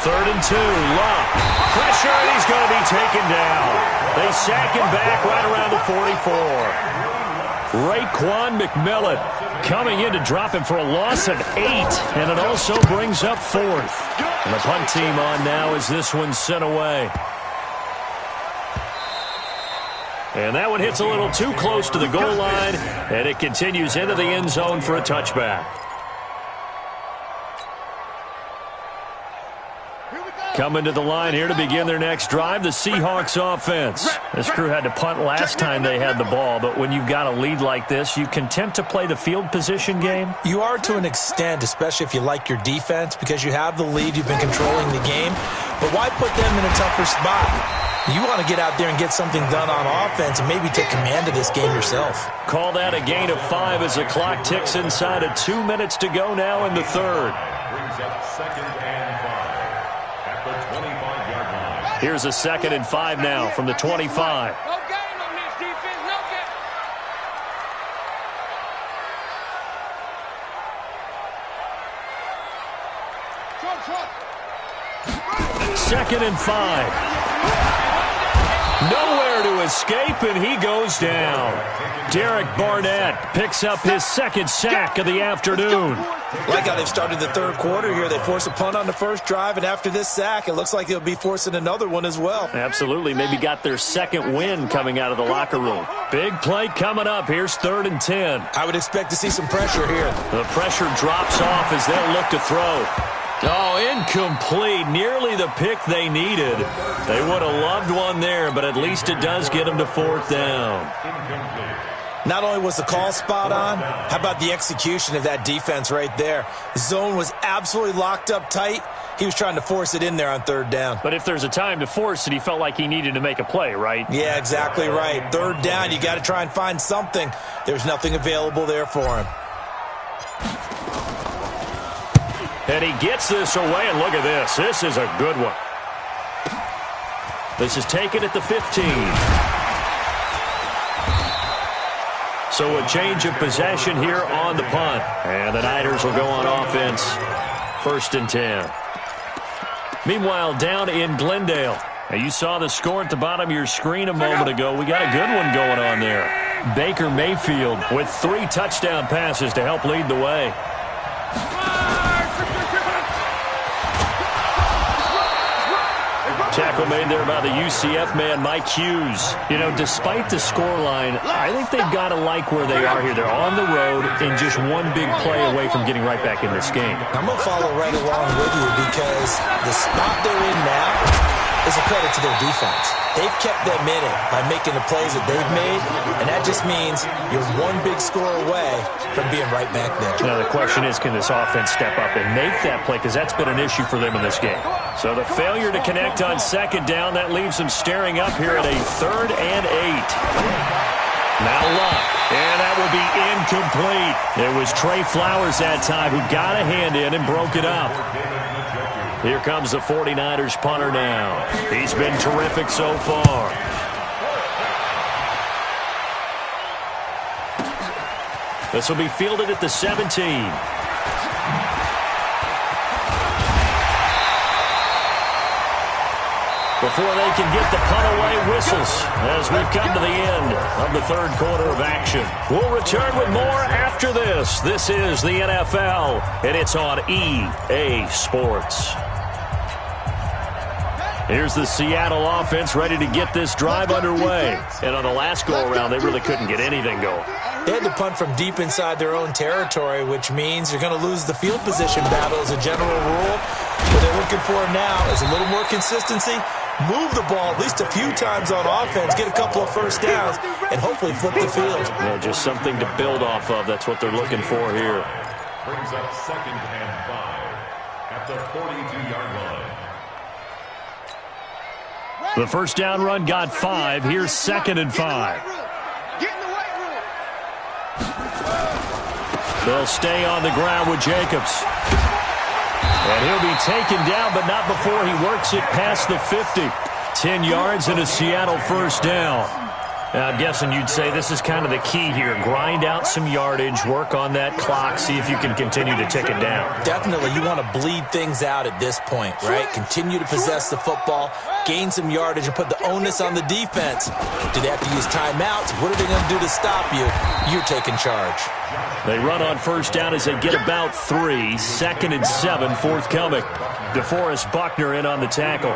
Third and 2, Love. Pressure, and he's going to be taken down. They sack him back right around the 44. Raekwon McMillan coming in to drop him for a loss of 8, and it also brings up 4th. And the punt team on now as this one's sent away. And that one hits a little too close to the goal line, and it continues into the end zone for a touchback. Coming to the line here to begin their next drive, the Seahawks offense. This crew had to punt last time they had the ball, but when you've got a lead like this, you content to play the field position game? You are to an extent, especially if you like your defense, because you have the lead, you've been controlling the game. But why put them in a tougher spot? You want to get out there and get something done on offense and maybe take command of this game yourself. Call that a gain of 5 as the clock ticks inside of 2 minutes to go now in the 3rd. Brings up 2nd and 5. Here's a 2nd and 5 now from the 25. No game on this defense, no game. 2nd and 5. Nowhere to escape, and he goes down. Derek Barnett picks up his 2nd sack of the afternoon. Like how they've started the 3rd quarter here. They force a punt on the first drive, and after this sack, it looks like they'll be forcing another one as well. Absolutely. Maybe got their 2nd win coming out of the locker room. Big play coming up. Here's 3rd and 10. I would expect to see some pressure here. The pressure drops off as they'll look to throw. Oh, incomplete. Nearly the pick they needed. They would have loved one there, but at least it does get them to 4th down. Not only was the call spot on, how about the execution of that defense right there? The zone was absolutely locked up tight. He was trying to force it in there on 3rd down. But if there's a time to force it, he felt like he needed to make a play, right? Yeah, exactly right. 3rd down, you got to try and find something. There's nothing available there for him. And he gets this away, and look at this. This is a good one. This is taken at the 15. So a change of possession here on the punt. And the Niners will go on offense. 1st and 10. Meanwhile, down in Glendale. Now, you saw the score at the bottom of your screen a moment ago. We got a good one going on there. Baker Mayfield with 3 touchdown passes to help lead the way. Tackle made there by the UCF man, Mike Hughes. You know, despite the scoreline, I think they've got to like where they are here. They're on the road and just one big play away from getting right back in this game. I'm going to follow right along with you because the spot they're in now is a credit to their defense. They've kept them in it by making the plays that they've made, and that just means you're one big score away from being right back there. Now, the question is, can this offense step up and make that play? Because that's been an issue for them in this game. So the failure to connect on 2nd down, that leaves them staring up here at a 3rd and 8. Now Luck, and that will be incomplete. It was Trey Flowers that time who got a hand in and broke it up. Here comes the 49ers punter now. He's been terrific so far. This will be fielded at the 17. Before they can get the punt away, whistles as we've come to the end of the 3rd quarter of action. We'll return with more after this. This is the NFL, and it's on EA Sports. Here's the Seattle offense ready to get this drive underway. And on the last go-around, they really couldn't get anything going. They had to punt from deep inside their own territory, which means you're going to lose the field position battle as a general rule. What they're looking for now is a little more consistency, move the ball at least a few times on offense, get a couple of 1st downs, and hopefully flip the field. Yeah, just something to build off of. That's what they're looking for here. Brings up 2nd and 5 at the 42-yard line. The 1st down run got 5. Here's 2nd and 5. They'll stay on the ground with Jacobs. And he'll be taken down, but not before he works it past the 50. 10 yards and a Seattle 1st down. Now, I'm guessing you'd say this is kind of the key here. Grind out some yardage, work on that clock, see if you can continue to tick it down. Definitely. You want to bleed things out at this point, right? Continue to possess the football, gain some yardage, and put the onus on the defense. Do they have to use timeouts? What are they going to do to stop you? You're taking charge. They run on 1st down as they get about 3. 2nd and 7 forthcoming. DeForest Buckner in on the tackle.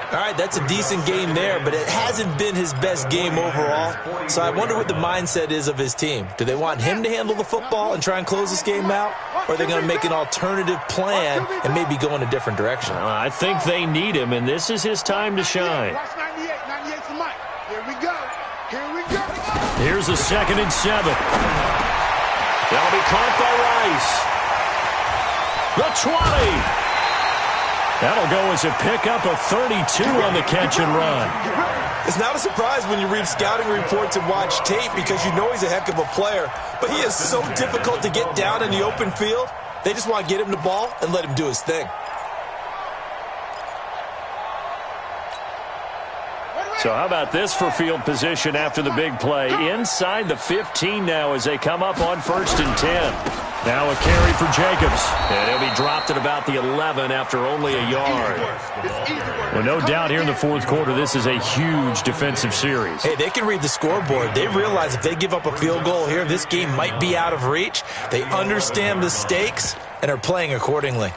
All right, that's a decent game there, but it hasn't been his best game overall. So I wonder what the mindset is of his team. Do they want him to handle the football and try and close this game out? Or are they going to make an alternative plan and maybe go in a different direction? I think they need him, and this is his time to shine. Watch 98 for Mike. Here we go. Here we go. Here's a 2nd and 7. That'll be caught by Rice. The 20. That'll go as a pickup of 32 on the catch and run. It's not a surprise when you read scouting reports and watch tape because you know he's a heck of a player. But he is so difficult to get down in the open field. They just want to get him the ball and let him do his thing. So how about this for field position after the big play? Inside the 15 now as they come up on 1st and 10. Now a carry for Jacobs. And he'll be dropped at about the 11 after only a yard. Well, no doubt here in the 4th quarter, this is a huge defensive series. Hey, they can read the scoreboard. They realize if they give up a field goal here, this game might be out of reach. They understand the stakes and are playing accordingly.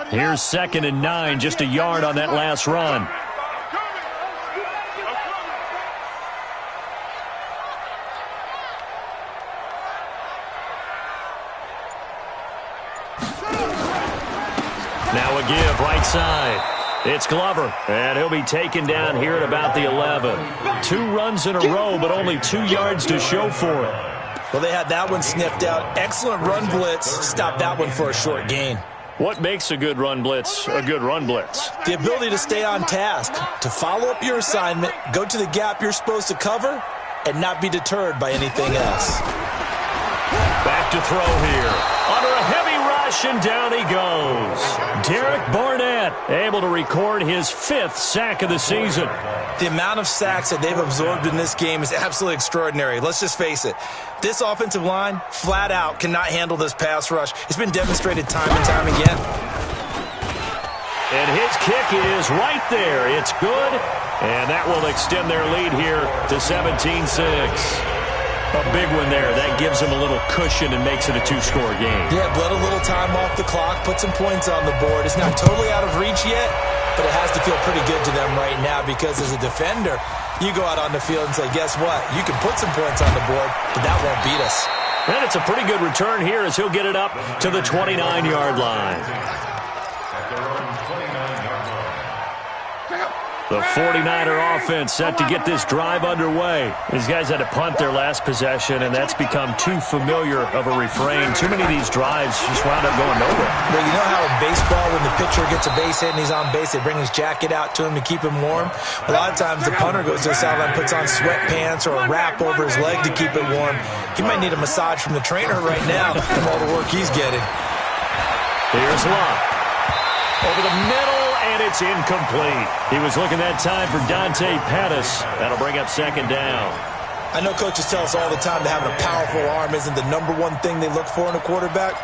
Here's 2nd and 9, just a yard on that last run. Now a give, right side. It's Glover, and he'll be taken down here at about the 11. 2 runs in a row, but only 2 yards to show for it. Well, they had that one sniffed out. Excellent run blitz. Stopped that one for a short gain. What makes a good run blitz a good run blitz? The ability to stay on task, to follow up your assignment, go to the gap you're supposed to cover, and not be deterred by anything else. to throw here. Under a heavy rush, and down he goes. Derek Barnett able to record his 5th sack of the season. The amount of sacks that they've absorbed in this game is absolutely extraordinary. Let's just face it. This offensive line, flat out, cannot handle this pass rush. It's been demonstrated time and time again. And his kick is right there. It's good, and that will extend their lead here to 17-6. A big one there. That gives them a little cushion and makes it a 2-score game. Yeah, bled a little time off the clock, put some points on the board. It's not totally out of reach yet, but it has to feel pretty good to them right now because as a defender, you go out on the field and say, guess what? You can put some points on the board, but that won't beat us. And it's a pretty good return here as he'll get it up to the 29-yard line. The 49er offense set to get this drive underway. These guys had to punt their last possession, and that's become too familiar of a refrain. Too many of these drives just wound up going nowhere. Well, you know how in baseball, when the pitcher gets a base hit and he's on base, they bring his jacket out to him to keep him warm? A lot of times the punter goes to the sideline, puts on sweatpants or a wrap over his leg to keep it warm. He might need a massage from the trainer right now from all the work he's getting. Here's Luck. Over the middle, and it's incomplete. He was looking that time for Dante Pettis. That'll bring up 2nd down. I know coaches tell us all the time that having a powerful arm isn't the number one thing they look for in a quarterback.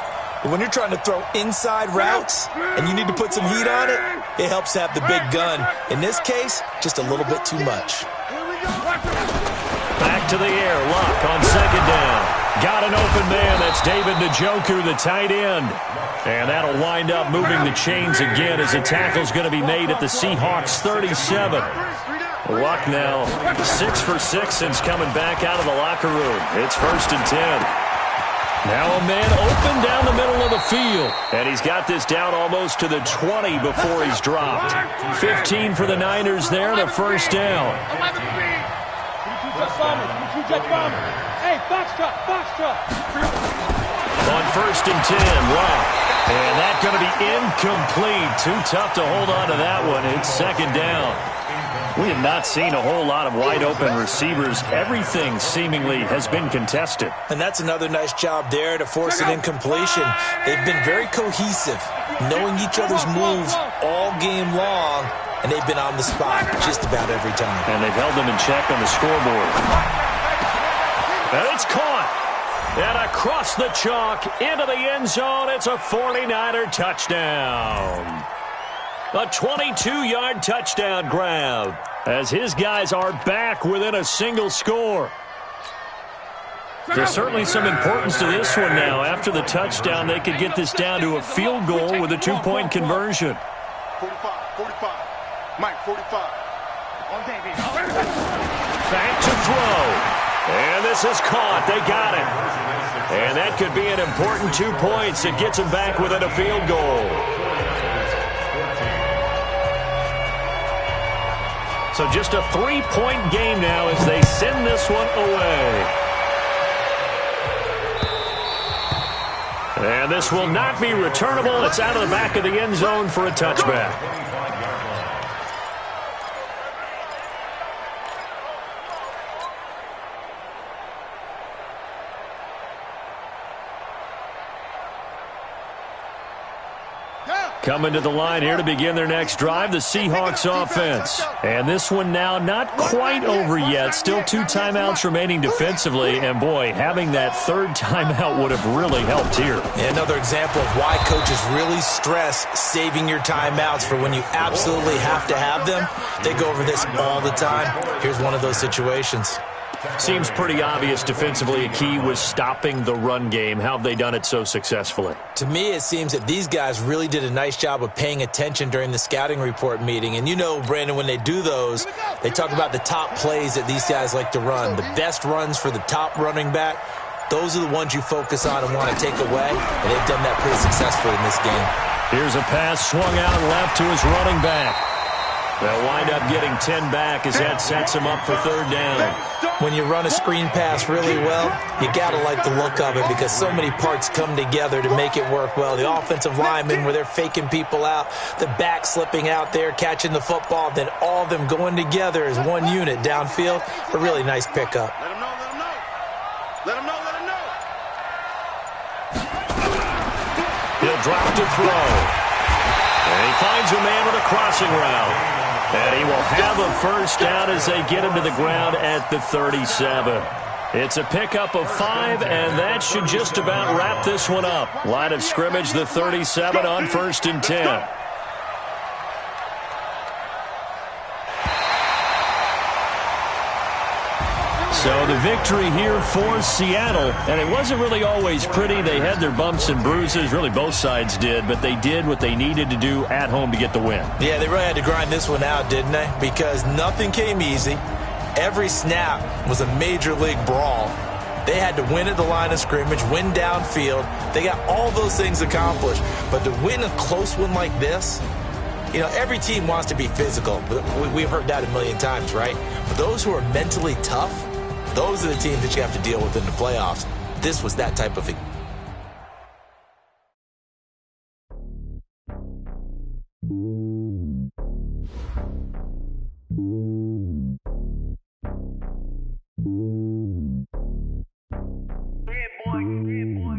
But when you're trying to throw inside routes and you need to put some heat on it, it helps to have the big gun. In this case, just a little bit too much. Back to the air. Luck on 2nd down. Got an open man. That's David Njoku, the tight end. And that'll wind up moving the chains again as the tackle's going to be made at the Seahawks 37. Luck now 6 for 6 since coming back out of the locker room. It's 1st and 10. Now a man open down the middle of the field. And he's got this down almost to the 20 before he's dropped. 15 for the Niners there and a 1st down. Hey, box truck. On 1st and 10, Luck. And that's going to be incomplete. Too tough to hold on to that one. It's 2nd down. We have not seen a whole lot of wide-open receivers. Everything seemingly has been contested. And that's another nice job there to force an incompletion. They've been very cohesive, knowing each other's moves all game long, and they've been on the spot just about every time. And they've held them in check on the scoreboard. And it's caught. And across the chalk into the end zone, it's a 49er touchdown. A 22-yard touchdown grab as his guys are back within a single score. There's certainly some importance to this one now. After the touchdown, they could get this down to a field goal with a 2-point conversion. 45. Mike, 45. Back to throw. And this is caught. They got it. And that could be an important 2 points. It gets them back within a field goal. So just a 3-point game now as they send this one away. And this will not be returnable. It's out of the back of the end zone for a touchback. Coming to the line here to begin their next drive, the Seahawks offense. And this one now not quite over yet. Still 2 timeouts remaining defensively. And, boy, having that 3rd timeout would have really helped here. Another example of why coaches really stress saving your timeouts for when you absolutely have to have them. They go over this all the time. Here's one of those situations. Seems pretty obvious defensively a key was stopping the run game. How have they done it so successfully? To me, it seems that these guys really did a nice job of paying attention during the scouting report meeting. And you know, Brandon, when they do those, they talk about the top plays that these guys like to run. The best runs for the top running back, those are the ones you focus on and want to take away. And they've done that pretty successfully in this game. Here's a pass swung out left to his running back. They'll wind up getting 10 back as that sets him up for 3rd down. When you run a screen pass really well, you got to like the look of it because so many parts come together to make it work well. The offensive linemen where they're faking people out, the back slipping out there, catching the football, then all of them going together as one unit downfield. A really nice pickup. Let him know. He'll drop to throw. And he finds a man with a crossing route. And he will have a first down as they get him to the ground at the 37. It's a pickup of 5, and that should just about wrap this one up. Line of scrimmage, the 37 on 1st and 10. So the victory here for Seattle, and it wasn't really always pretty. They had their bumps and bruises, really both sides did, but they did what they needed to do at home to get the win. Yeah, they really had to grind this one out, didn't they? Because nothing came easy. Every snap was a major league brawl. They had to win at the line of scrimmage, win downfield. They got all those things accomplished. But to win a close one like this, you know, every team wants to be physical. We've heard that a million times, right? But those who are mentally tough, those are the teams that you have to deal with in the playoffs. This was that type of thing.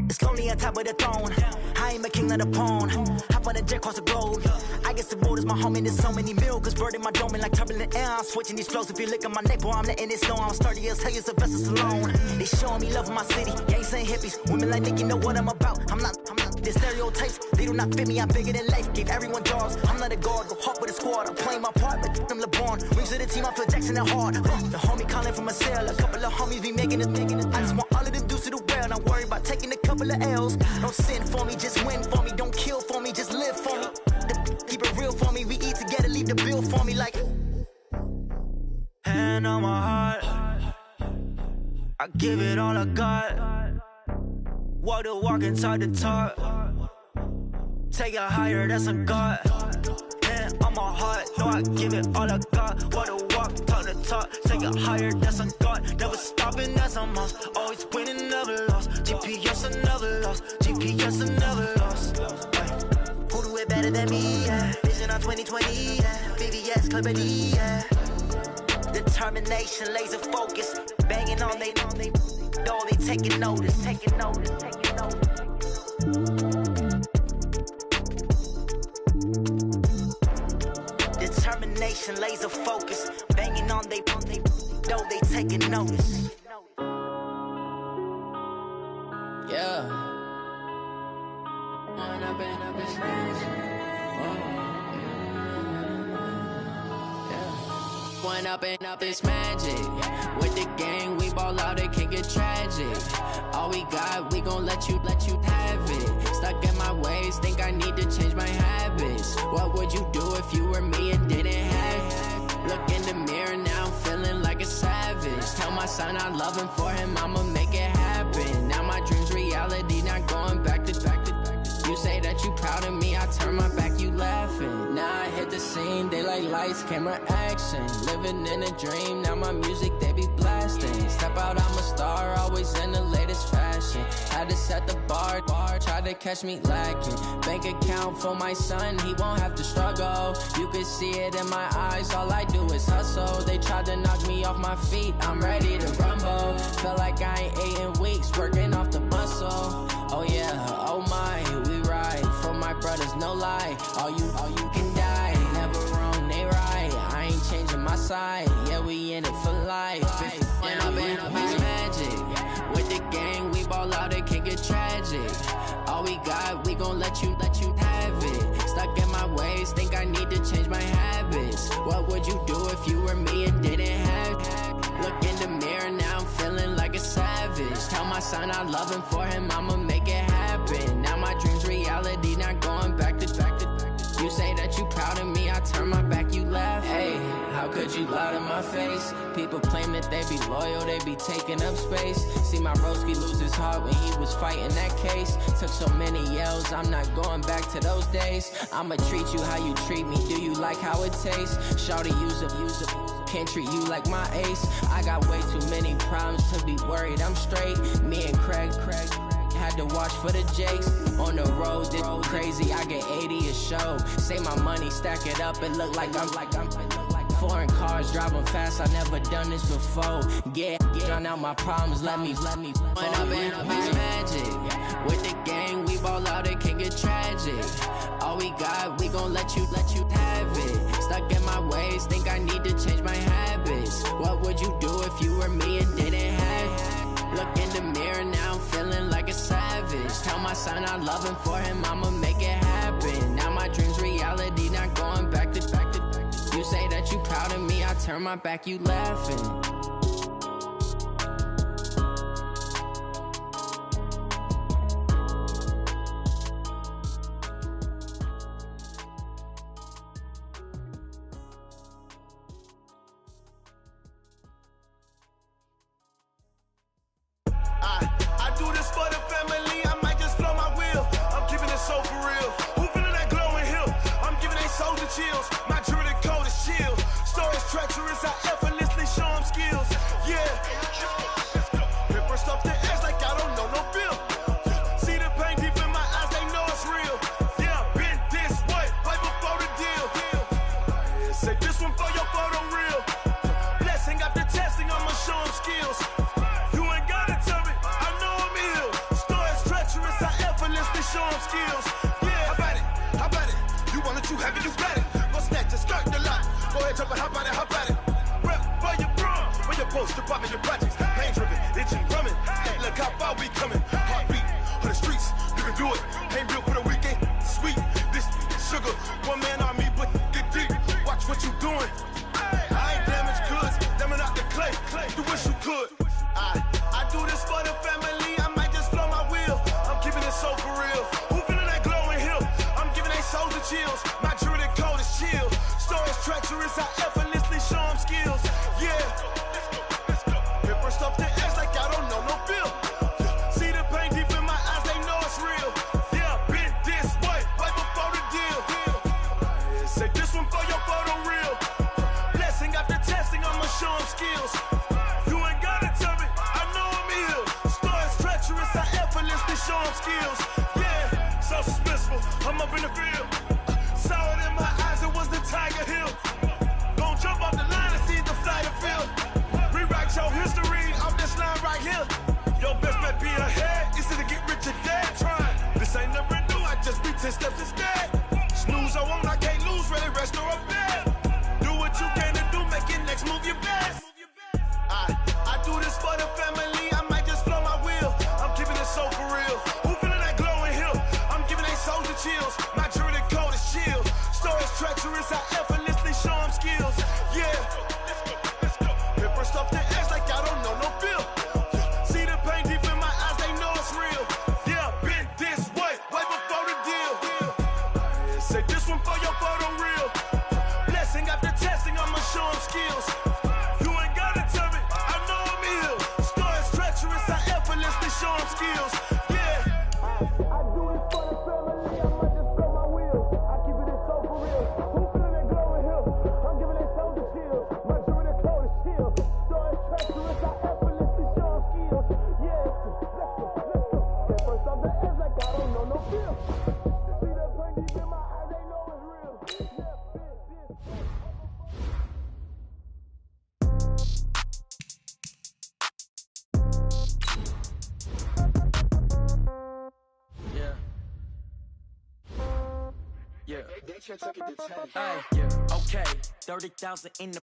It's lonely on top of the throne. I ain't a king of the pawn. Hop on a jet across the globe. I guess the world is my home and there's so many miracles burning my dome like turbulent air. I'm switching these flows. If you look at my neck, boy, I'm letting it snow. I'm sturdy as hell, it's a vessel alone. They showing me love in my city. Gangs ain't hippies. Women like Nick, you know what I'm about. I'm not the stereotypes. They do not fit me. I'm bigger than life. Gave everyone jobs. I'm not a guard. Go hard with a squad. I'm playing my part, but I'm LeBron. Rings to the team. I feel Jackson and hard. The homie calling from a cell. A couple of homies be making it. I just want all of them dudes to do well. Not worry about taking a couple of L's. Don't sin for me, just win for me. Don't kill for me, just live for me. Keep it real for me. We eat together, leave the bill for me like. Hand on my heart, I give it all I got. Walk the walk inside the talk. Take it higher, that's a God. Hand on my heart, no, I give it all I got. Walk the walk, talk the talk. Take it higher, that's a God. Never stopping, that's a must. Always winning, never lost. GPS, I never lost. GPS, I never lost. Who do it better than me? Yeah. Vision on 2020. Yeah. VVS, Clipper D. Yeah. Determination, laser focus. Banging on they door, they taking notice. Taking notice. Taking notice. Determination, laser focus. Banging on they door, they taking notice. Yeah. Going up and up this magic. With the gang, we ball out, it can get tragic. All we got, we gon' let you have it. Stuck in my ways, think I need to change my habits. What would you do if you were me and didn't have it? Look in the mirror now, I'm feeling like a savage. Tell my son I love him, for him I'ma make it happen. Now my dream's reality, not going back to. You say that you proud of me, I turn my back, you laughing. Now I hit the scene, they like lights, camera, action. Living in a dream, now my music, they be blasting. Step out, I'm a star, always in the latest fashion. Had to set the bar, try to catch me lacking. Bank account for my son, he won't have to struggle. You can see it in my eyes, all I do is hustle. They tried to knock me off my feet, I'm ready to rumble. Felt like I ain't ate in weeks, working off the muscle. Oh yeah, oh my, we ride for my brothers, no lie. All you can die, never wrong, they right. I ain't changing my side, yeah, we in it for life. When I've been up is magic. With the gang, we ball out, it can get tragic. All we got, we gon' let you have it. Stuck in my ways, think I need to change my habits. What would you do if you were me and didn't have it? Look in the mirror, now I'm feeling like a savage. Tell my son I love him, for him I'ma make it happen. Now my dream's reality, not going back to. You say that you proud of me, I turn my back, you laugh. Hey, how could you lie to my face? People claim that they be loyal, they be taking up space. See my broski lose his heart when he was fighting that case. Took so many yells, I'm not going back to those days. I'ma treat you how you treat me, do you like how it tastes? Shawty, use it. Can't treat you like my ace. I got way too many problems to be worried, I'm straight. Me and Craig had to watch for the Jakes. On the road, this crazy, I get 80 a show. Say my money, stack it up, it look like I'm Foreign cars driving fast, I never done this before. Drown out my problems, let me When up in a bitch magic. With the gang, we ball out, it can get tragic. All we got, we gon' let you have it. Stuck in my ways, think I need to change my habits. What would you do if you were me and didn't have it? Look in the mirror, now I'm feeling like a savage. Tell my son I love him, for him I'ma make it happen. Now my dream's reality, not going back to. You say that you proud of me, I turn my back, you laughing. I do this for the family, I might just blow my wheel. I'm keeping it so for real. Who feeling that glowing hill? I'm giving they soldier chills. My jewelry code is chill. Stories treacherous, I effortlessly show them skills. Yeah. Paper stuff the edge like I don't know no feel. See the pain deep in my eyes, they know it's real. Yeah, been this way, right before the deal. Say this one for your photo real. Blessing after testing, I'ma show them skills. You ain't gotta tell me, I know I'm ill. Stories treacherous, I effortlessly show them skills. Yeah, how about it? You want it, you have it, you got it. Go snatch it, skirt the lot. Go ahead, jump it, how about it? Rep where you from, where your post, department, your projects. Pain driven, itching, drumming. Hey, look how far we coming. Heartbeat on the streets, you can do it. Ain't built for the weekend, sweet. This sugar, one man army, but get deep. Watch what you doing. I ain't damaged goods, damn out the clay. You wish you could. I do this for the family, I might just blow my wheel. I'm keeping it so for real. Who feeling that glowing hill? I'm giving they soldier chills. My jewelry code is chill. Stories treacherous, I effortlessly show them skills. Yeah. Paper stuff the edge like I don't know no feel. See the pain deep in my eyes, they know it's real. Yeah, been this way, right before the deal. Say this one for your photo real. Blessing after testing, I'ma show them skills. You ain't gotta tell me, I know I'm ill. Stories treacherous, I effortlessly show them skills. Yeah, so suspenseful, I'm up in the field. Saw it in my eyes, it was the Tiger Hill. Gon' jump off the line and see the flight of field. Rewrite your history off this line right here. Your best bet be ahead, easy to get rich or dead trying. This ain't never new, I just be 10 steps instead. Snooze I won't, I can't lose, ready, rest or up bed. Do what you can to do, make it next move your best. I do this for the family, I might just blow my wheel. I'm keeping it so for real. Who feeling that glowing hill? I'm giving they soldier chills. My jewelry code is chill. Stories treacherous, I effortlessly show them skills. Yeah. Paper stuff the edge like I don't know no feel. See the pain deep in my eyes, they know it's real. Yeah, been this way, right before the deal. Say this one for your photo real. Blessing after testing, I'ma show them skills. You ain't gotta tell me, I know I'm ill. Stories treacherous, I effortlessly show them skills. Yeah. I do this for the family, I might just blow my wheel. I keep it so for real. Who feeling that glowing hill? I'm giving they soldier chills. My jewelry code is chill. Stories treacherous, I effortlessly show them skills. Yeah, let's go. Get first off the edge like I don't know no feel. See that pain deep in my eyes, they know it's real. Yeah. Yeah. Okay. 30,000 in the